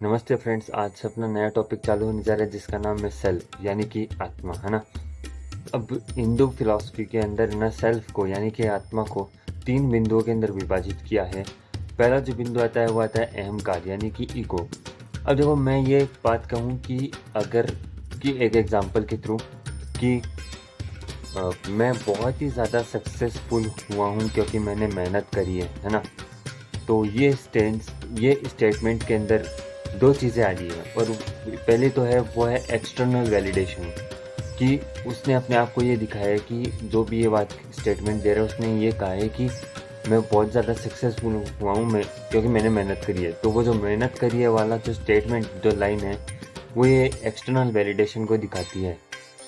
नमस्ते फ्रेंड्स, आज से अपना नया टॉपिक चालू होने जा रहा है जिसका नाम है सेल्फ यानी कि आत्मा, है ना। अब हिंदू फिलॉसफी के अंदर ना सेल्फ को यानी कि आत्मा को 3 बिंदुओं के अंदर विभाजित किया है। पहला जो बिंदु आता है वो आता है अहंकार यानी कि ईगो। अब देखो, मैं ये बात कहूँ कि अगर कि एक एग्जांपल के थ्रू कि मैं बहुत ही ज़्यादा सक्सेसफुल हुआ हूँ क्योंकि मैंने मेहनत करी है ना। तो ये स्टेटमेंट के अंदर 2 चीज़ें आ रही हैं और पहली तो है वो है एक्सटर्नल वैलिडेशन कि उसने अपने आप को ये दिखाया है कि जो भी ये बात स्टेटमेंट दे रहा है उसने ये कहा है कि मैं बहुत ज़्यादा सक्सेसफुल हुआ हूँ मैं क्योंकि मैंने मेहनत करी है। तो वो जो मेहनत करी है वाला जो स्टेटमेंट जो लाइन है वो ये एक्सटर्नल वैलिडेशन को दिखाती है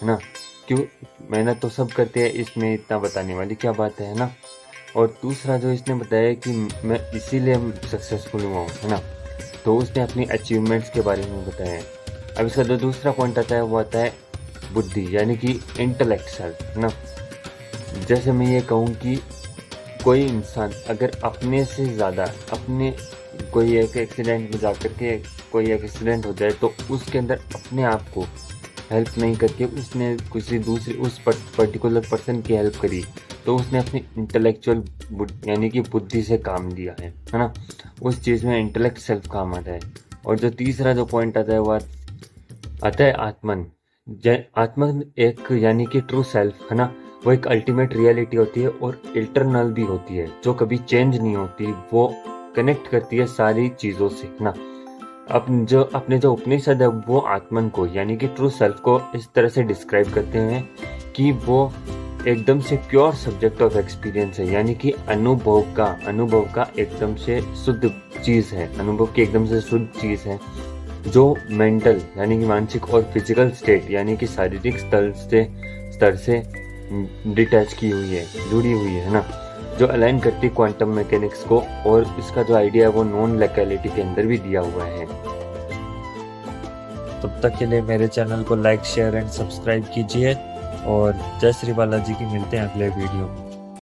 ना। क्यों मेहनत तो सब करते हैं, इसमें इतना बताने वाली क्या बात है ना। और दूसरा जो इसने बताया कि मैं इसीलिए सक्सेसफुल हुआ हूँ, है ना। तो उसने अपनी अचीवमेंट्स के बारे में बताया है। अब इसका जो दूसरा पॉइंट आता है वो आता है बुद्धि यानी कि इंटेलेक्ट सेल्फ, है ना। जैसे मैं ये कहूँ कि कोई इंसान अगर अपने से ज़्यादा अपने कोई एक एक्सीडेंट में जा कर के कोई एक्सीडेंट हो जाए तो उसके अंदर अपने आप को हेल्प नहीं करके उसने किसी दूसरे उस पर्टिकुलर पर्सन की हेल्प करी, तो उसने अपनी इंटेलेक्चुअल यानी कि बुद्धि से काम लिया है ना। उस चीज़ में इंटेलेक्ट सेल्फ काम आता है। और जो तीसरा जो पॉइंट आता है वो आता है आत्मन। आत्मन एक यानी कि ट्रू सेल्फ, है ना। वो एक अल्टीमेट रियलिटी होती है और इंटरनल भी होती है जो कभी चेंज नहीं होती। वो कनेक्ट करती है सारी चीज़ों से ना। अपने जो उपनिषद है वो आत्मन को यानी कि ट्रू सेल्फ को इस तरह से डिस्क्राइब करते हैं कि वो एकदम से प्योर सब्जेक्ट ऑफ एक्सपीरियंस है यानी कि अनुभव का एकदम से शुद्ध चीज़ है, अनुभव की एकदम से शुद्ध चीज़ है जो मेंटल यानी कि मानसिक और फिजिकल स्टेट यानी कि शारीरिक स्तर से डिटैच की हुई है, जुड़ी हुई है ना। जो अलाइन करती क्वांटम मैकेनिक्स को, और इसका जो आइडिया है वो नॉन लोकैलिटी के अंदर भी दिया हुआ है। तब तक के लिए मेरे चैनल को लाइक शेयर एंड सब्सक्राइब कीजिए और जय श्री बालाजी की। मिलते हैं अगले वीडियो में।